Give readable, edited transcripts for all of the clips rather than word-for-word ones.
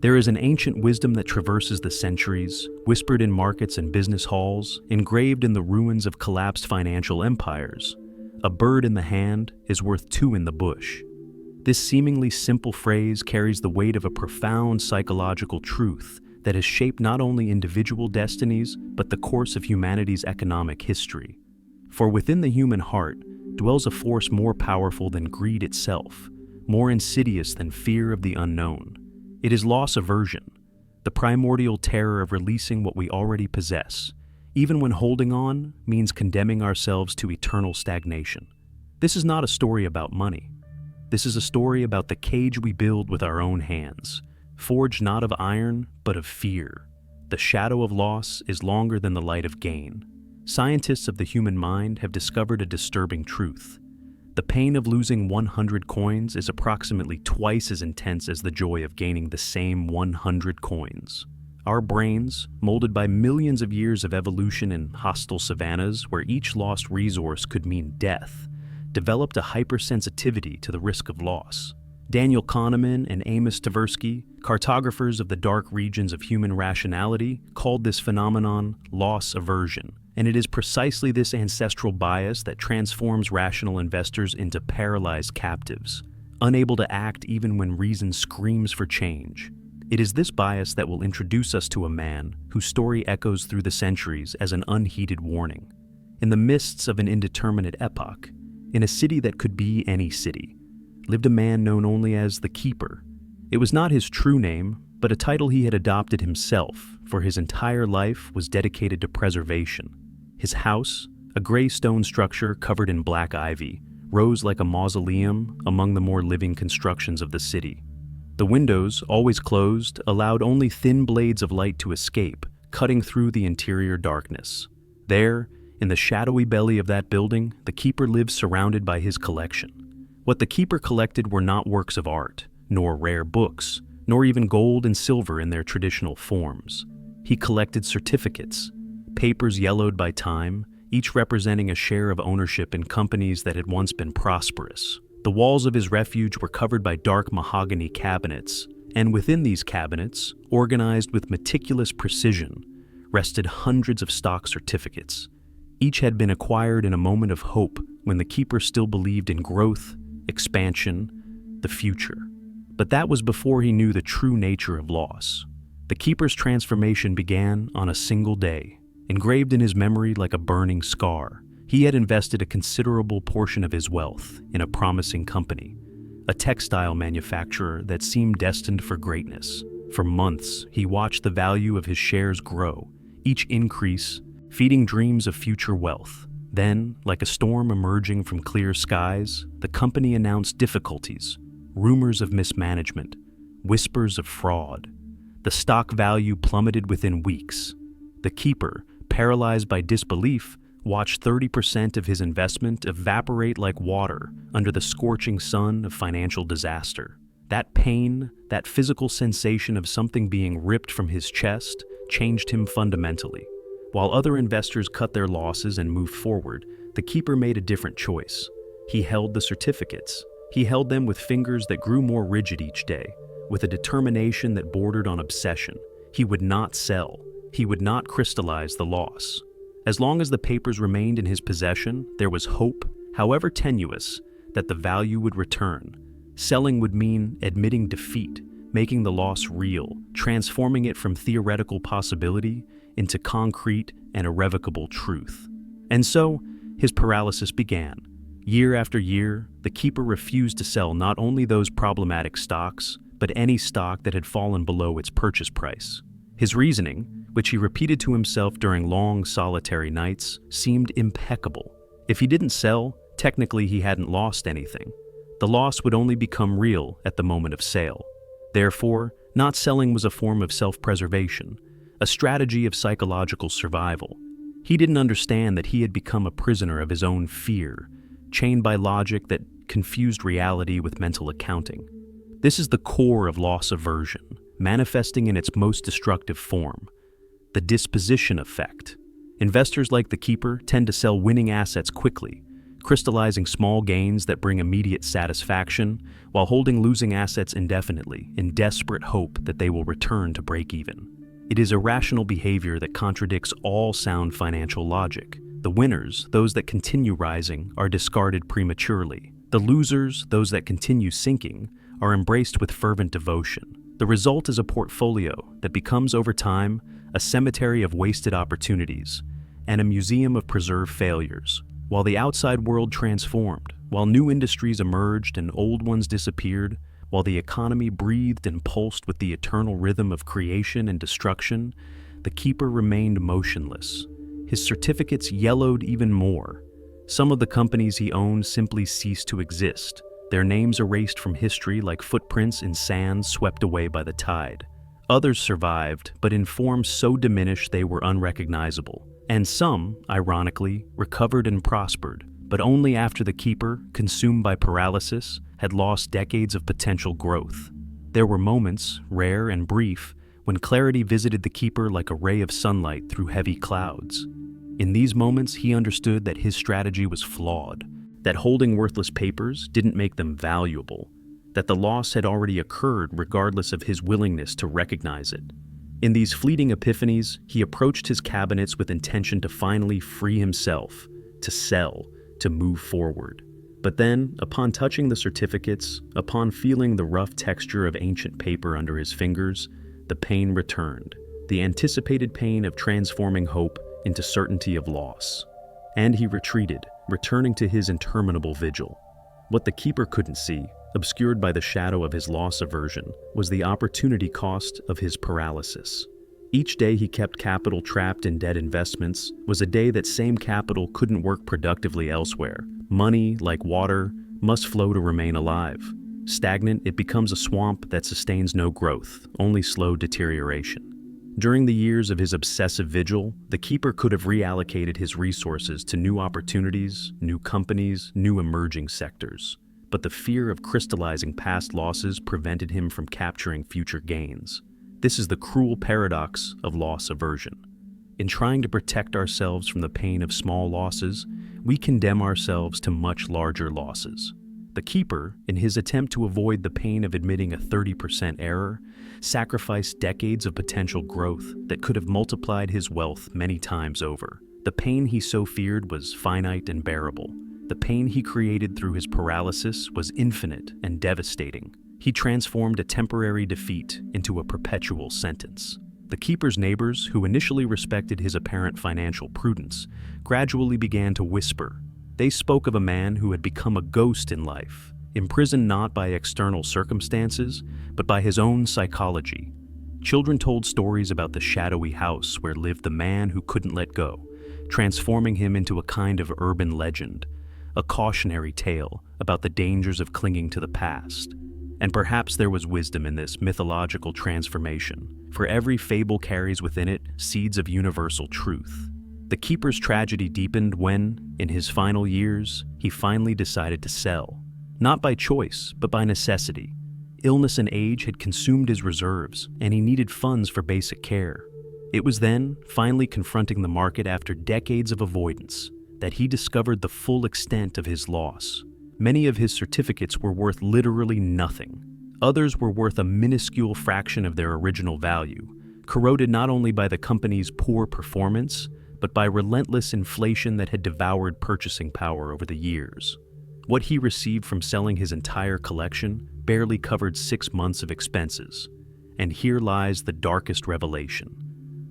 There is an ancient wisdom that traverses the centuries, whispered in markets and business halls, engraved in the ruins of collapsed financial empires. A bird in the hand is worth two in the bush. This seemingly simple phrase carries the weight of a profound psychological truth that has shaped not only individual destinies, but the course of humanity's economic history. For within the human heart dwells a force more powerful than greed itself, more insidious than fear of the unknown. It is loss aversion, the primordial terror of releasing what we already possess, even when holding on means condemning ourselves to eternal stagnation. This is not a story about money. This is a story about the cage we build with our own hands, forged not of iron, but of fear. The shadow of loss is longer than the light of gain. Scientists of the human mind have discovered a disturbing truth. The pain of losing 100 coins is approximately twice as intense as the joy of gaining the same 100 coins. Our brains, molded by millions of years of evolution in hostile savannas where each lost resource could mean death, developed a hypersensitivity to the risk of loss. Daniel Kahneman and Amos Tversky, cartographers of the dark regions of human rationality, called this phenomenon loss aversion. And it is precisely this ancestral bias that transforms rational investors into paralyzed captives, unable to act even when reason screams for change. It is this bias that will introduce us to a man whose story echoes through the centuries as an unheeded warning. In the mists of an indeterminate epoch, in a city that could be any city, lived a man known only as the Keeper. It was not his true name, but a title he had adopted himself, for his entire life was dedicated to preservation. His house, a gray stone structure covered in black ivy, rose like a mausoleum among the more living constructions of the city. The windows, always closed, allowed only thin blades of light to escape, cutting through the interior darkness. There, in the shadowy belly of that building, the Keeper lived surrounded by his collection. What the Keeper collected were not works of art, nor rare books, nor even gold and silver in their traditional forms. He collected certificates, papers yellowed by time, each representing a share of ownership in companies that had once been prosperous. The walls of his refuge were covered by dark mahogany cabinets, and within these cabinets, organized with meticulous precision, rested hundreds of stock certificates. Each had been acquired in a moment of hope when the Keeper still believed in growth, expansion, the future. But that was before he knew the true nature of loss. The Keeper's transformation began on a single day. Engraved in his memory like a burning scar, he had invested a considerable portion of his wealth in a promising company, a textile manufacturer that seemed destined for greatness. For months, he watched the value of his shares grow, each increase, feeding dreams of future wealth. Then, like a storm emerging from clear skies, the company announced difficulties, rumors of mismanagement, whispers of fraud. The stock value plummeted within weeks. The Keeper, paralyzed by disbelief, watched 30% of his investment evaporate like water under the scorching sun of financial disaster. That pain, that physical sensation of something being ripped from his chest, changed him fundamentally. While other investors cut their losses and moved forward, the Keeper made a different choice. He held the certificates. He held them with fingers that grew more rigid each day, with a determination that bordered on obsession. He would not sell. He would not crystallize the loss. As long as the papers remained in his possession, there was hope, however tenuous, that the value would return. Selling would mean admitting defeat, making the loss real, transforming it from theoretical possibility into concrete and irrevocable truth. And so, his paralysis began. Year after year, the Keeper refused to sell not only those problematic stocks, but any stock that had fallen below its purchase price. His reasoning, which he repeated to himself during long, solitary nights, seemed impeccable. If he didn't sell, technically he hadn't lost anything. The loss would only become real at the moment of sale. Therefore, not selling was a form of self-preservation, a strategy of psychological survival. He didn't understand that he had become a prisoner of his own fear, chained by logic that confused reality with mental accounting. This is the core of loss aversion, manifesting in its most destructive form. The disposition effect. Investors like the Keeper tend to sell winning assets quickly, crystallizing small gains that bring immediate satisfaction while holding losing assets indefinitely in desperate hope that they will return to break even. It is irrational behavior that contradicts all sound financial logic. The winners, those that continue rising, are discarded prematurely. The losers, those that continue sinking, are embraced with fervent devotion. The result is a portfolio that becomes over time a cemetery of wasted opportunities and a museum of preserved failures. While the outside world transformed, while new industries emerged and old ones disappeared, while the economy breathed and pulsed with the eternal rhythm of creation and destruction, the keeper remained motionless. His certificates yellowed even more. Some of the companies he owned simply ceased to exist, their names erased from history like footprints in sand swept away by the tide. Others survived, but in forms so diminished they were unrecognizable. And some, ironically, recovered and prospered, but only after the keeper, consumed by paralysis, had lost decades of potential growth. There were moments, rare and brief, when clarity visited the keeper like a ray of sunlight through heavy clouds. In these moments, he understood that his strategy was flawed, that holding worthless papers didn't make them valuable, that the loss had already occurred regardless of his willingness to recognize it. In these fleeting epiphanies, he approached his cabinets with intention to finally free himself, to sell, to move forward. But then, upon touching the certificates, upon feeling the rough texture of ancient paper under his fingers, the pain returned, the anticipated pain of transforming hope into certainty of loss. And he retreated, returning to his interminable vigil. What the keeper couldn't see, obscured by the shadow of his loss aversion, was the opportunity cost of his paralysis. Each day he kept capital trapped in dead investments was a day that same capital couldn't work productively elsewhere. Money, like water, must flow to remain alive. Stagnant, it becomes a swamp that sustains no growth, only slow deterioration. During the years of his obsessive vigil, the keeper could have reallocated his resources to new opportunities, new companies, new emerging sectors. But the fear of crystallizing past losses prevented him from capturing future gains. This is the cruel paradox of loss aversion. In trying to protect ourselves from the pain of small losses, we condemn ourselves to much larger losses. The keeper, in his attempt to avoid the pain of admitting a 30% error, sacrificed decades of potential growth that could have multiplied his wealth many times over. The pain he so feared was finite and bearable. The pain he created through his paralysis was infinite and devastating. He transformed a temporary defeat into a perpetual sentence. The keeper's neighbors, who initially respected his apparent financial prudence, gradually began to whisper. They spoke of a man who had become a ghost in life, imprisoned not by external circumstances, but by his own psychology. Children told stories about the shadowy house where lived the man who couldn't let go, transforming him into a kind of urban legend, a cautionary tale about the dangers of clinging to the past. And perhaps there was wisdom in this mythological transformation, for every fable carries within it seeds of universal truth. The keeper's tragedy deepened when, in his final years, he finally decided to sell. Not by choice, but by necessity. Illness and age had consumed his reserves, and he needed funds for basic care. It was then, finally confronting the market after decades of avoidance, that he discovered the full extent of his loss. Many of his certificates were worth literally nothing. Others were worth a minuscule fraction of their original value, corroded not only by the company's poor performance, but by relentless inflation that had devoured purchasing power over the years. What he received from selling his entire collection barely covered 6 months of expenses. And here lies the darkest revelation.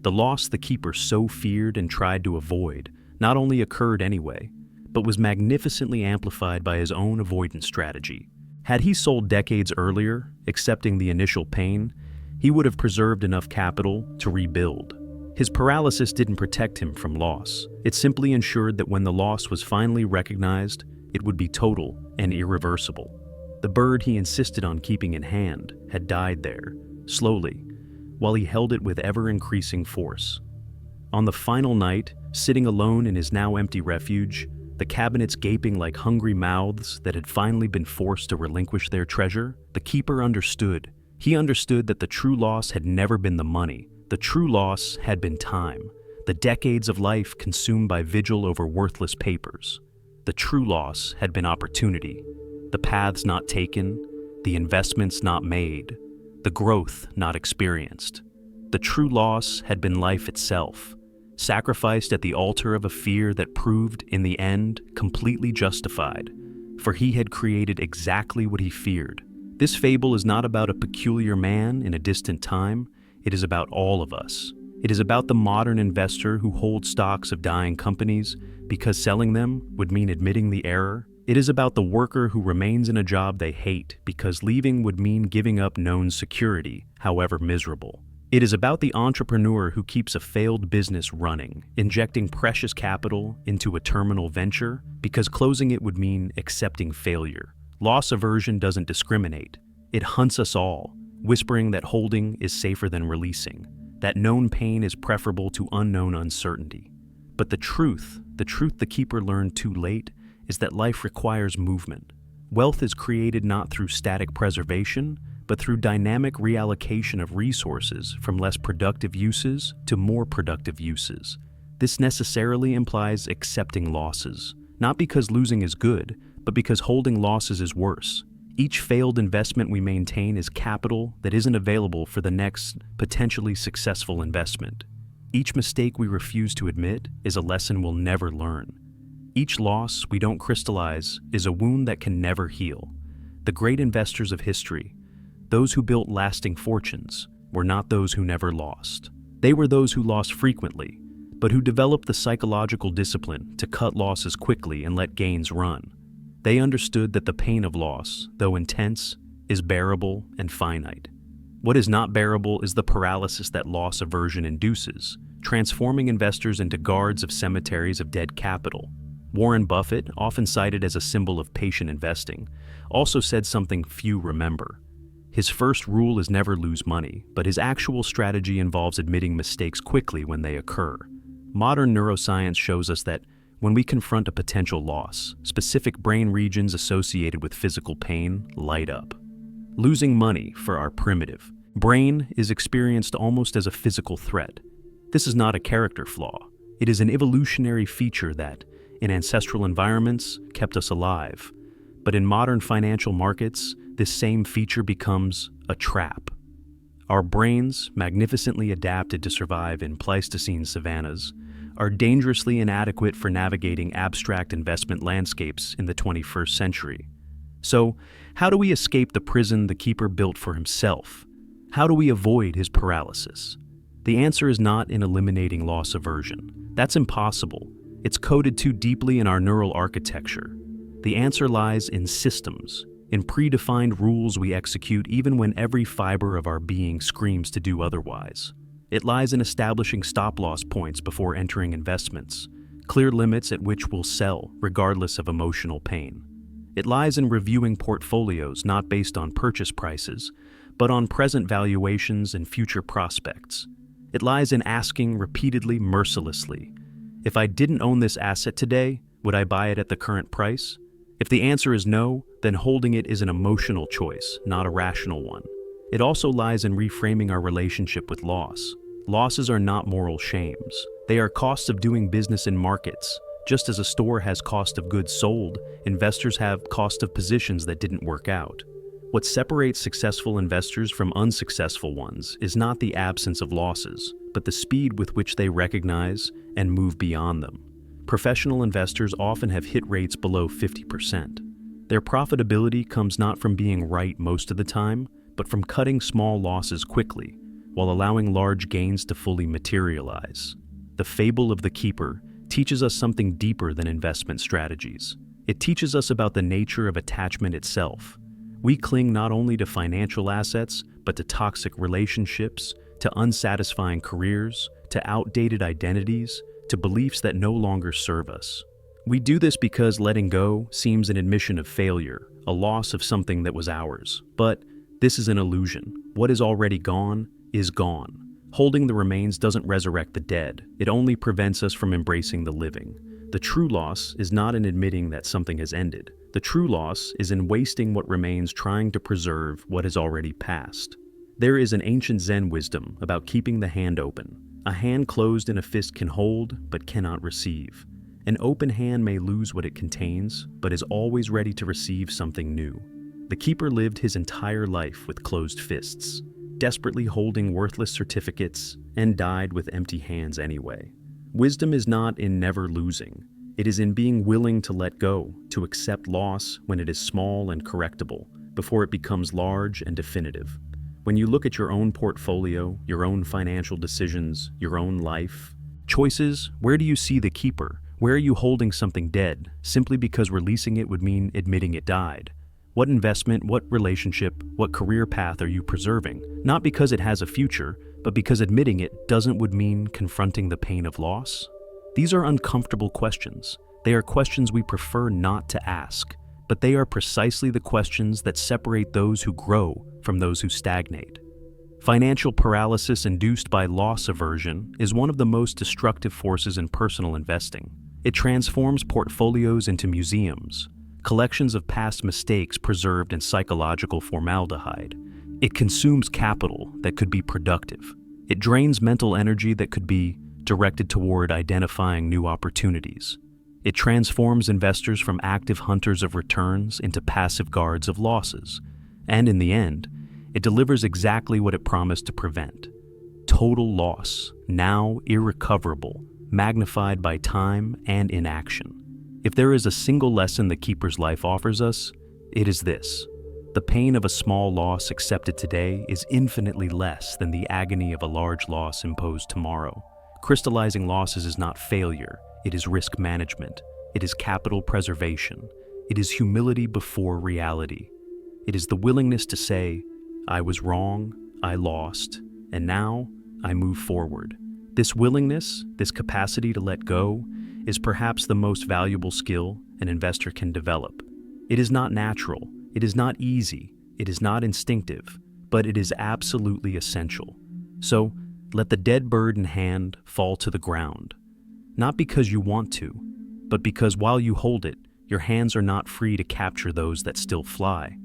The loss the keeper so feared and tried to avoid not only occurred anyway, but was magnificently amplified by his own avoidance strategy. Had he sold decades earlier, accepting the initial pain, he would have preserved enough capital to rebuild. His paralysis didn't protect him from loss. It simply ensured that when the loss was finally recognized, it would be total and irreversible. The bird he insisted on keeping in hand had died there, slowly, while he held it with ever-increasing force. On the final night, sitting alone in his now empty refuge, the cabinets gaping like hungry mouths that had finally been forced to relinquish their treasure, the keeper understood. He understood that the true loss had never been the money. The true loss had been time, the decades of life consumed by vigil over worthless papers. The true loss had been opportunity, the paths not taken, the investments not made, the growth not experienced. The true loss had been life itself, sacrificed at the altar of a fear that proved, in the end, completely justified, for he had created exactly what he feared. This fable is not about a peculiar man in a distant time. It is about all of us. It is about the modern investor who holds stocks of dying companies because selling them would mean admitting the error. It is about the worker who remains in a job they hate because leaving would mean giving up known security, however miserable. It is about the entrepreneur who keeps a failed business running, injecting precious capital into a terminal venture because closing it would mean accepting failure. Loss aversion doesn't discriminate. It hunts us all, whispering that holding is safer than releasing, that known pain is preferable to unknown uncertainty. But the truth the keeper learned too late, is that life requires movement. Wealth is created not through static preservation, but through dynamic reallocation of resources from less productive uses to more productive uses. This necessarily implies accepting losses, not because losing is good, but because holding losses is worse. Each failed investment we maintain is capital that isn't available for the next, potentially successful investment. Each mistake we refuse to admit is a lesson we'll never learn. Each loss we don't crystallize is a wound that can never heal. The great investors of history, those who built lasting fortunes, were not those who never lost. They were those who lost frequently, but who developed the psychological discipline to cut losses quickly and let gains run. They understood that the pain of loss, though intense, is bearable and finite. What is not bearable is the paralysis that loss aversion induces, transforming investors into guards of cemeteries of dead capital. Warren Buffett, often cited as a symbol of patient investing, also said something few remember. His first rule is never lose money, but his actual strategy involves admitting mistakes quickly when they occur. Modern neuroscience shows us that when we confront a potential loss, specific brain regions associated with physical pain light up. Losing money, for our primitive brain, is experienced almost as a physical threat. This is not a character flaw. It is an evolutionary feature that, in ancestral environments, kept us alive. But in modern financial markets, this same feature becomes a trap. Our brains, magnificently adapted to survive in Pleistocene savannas, are dangerously inadequate for navigating abstract investment landscapes in the 21st century. So, how do we escape the prison the keeper built for himself? How do we avoid his paralysis? The answer is not in eliminating loss aversion. That's impossible. It's coded too deeply in our neural architecture. The answer lies in systems, in predefined rules we execute even when every fiber of our being screams to do otherwise. It lies in establishing stop-loss points before entering investments, clear limits at which we'll sell, regardless of emotional pain. It lies in reviewing portfolios not based on purchase prices, but on present valuations and future prospects. It lies in asking repeatedly, mercilessly, if I didn't own this asset today, would I buy it at the current price? If the answer is no, then holding it is an emotional choice, not a rational one. It also lies in reframing our relationship with loss. Losses are not moral shames. They are costs of doing business in markets. Just as a store has cost of goods sold, investors have cost of positions that didn't work out. What separates successful investors from unsuccessful ones is not the absence of losses, but the speed with which they recognize and move beyond them. Professional investors often have hit rates below 50%. Their profitability comes not from being right most of the time, but from cutting small losses quickly, while allowing large gains to fully materialize. The fable of the keeper teaches us something deeper than investment strategies. It teaches us about the nature of attachment itself. We cling not only to financial assets, but to toxic relationships, to unsatisfying careers, to outdated identities, to beliefs that no longer serve us. We do this because letting go seems an admission of failure, a loss of something that was ours. But this is an illusion. What is already gone is gone. Holding the remains doesn't resurrect the dead. It only prevents us from embracing the living. The true loss is not in admitting that something has ended. The true loss is in wasting what remains trying to preserve what has already passed. There is an ancient Zen wisdom about keeping the hand open. A hand closed in a fist can hold, but cannot receive. An open hand may lose what it contains, but is always ready to receive something new. The keeper lived his entire life with closed fists, desperately holding worthless certificates, and died with empty hands anyway. Wisdom is not in never losing. It is in being willing to let go, to accept loss when it is small and correctable, before it becomes large and definitive. When you look at your own portfolio, your own financial decisions, your own life, choices, where do you see the keeper? Where are you holding something dead, simply because releasing it would mean admitting it died? What investment, what relationship, what career path are you preserving? Not because it has a future, but because admitting it doesn't would mean confronting the pain of loss? These are uncomfortable questions. They are questions we prefer not to ask, but they are precisely the questions that separate those who grow from those who stagnate. Financial paralysis induced by loss aversion is one of the most destructive forces in personal investing. It transforms portfolios into museums, collections of past mistakes preserved in psychological formaldehyde. It consumes capital that could be productive. It drains mental energy that could be directed toward identifying new opportunities. It transforms investors from active hunters of returns into passive guards of losses. And in the end, it delivers exactly what it promised to prevent: total loss, now irrecoverable, magnified by time and inaction. If there is a single lesson the keeper's life offers us, it is this: the pain of a small loss accepted today is infinitely less than the agony of a large loss imposed tomorrow. Crystallizing losses is not failure, it is risk management, it is capital preservation, it is humility before reality. It is the willingness to say, I was wrong, I lost, and now I move forward. This willingness, this capacity to let go, is perhaps the most valuable skill an investor can develop. It is not natural, it is not easy, it is not instinctive, but it is absolutely essential. So, let the dead bird in hand fall to the ground. Not because you want to, but because while you hold it, your hands are not free to capture those that still fly.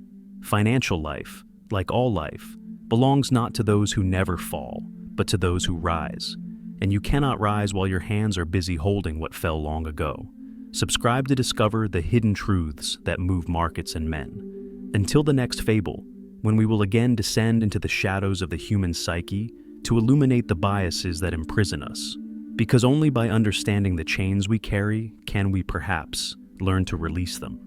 Financial life, like all life, belongs not to those who never fall, but to those who rise. And you cannot rise while your hands are busy holding what fell long ago. Subscribe to discover the hidden truths that move markets and men. Until the next fable, when we will again descend into the shadows of the human psyche to illuminate the biases that imprison us. Because only by understanding the chains we carry can we perhaps learn to release them.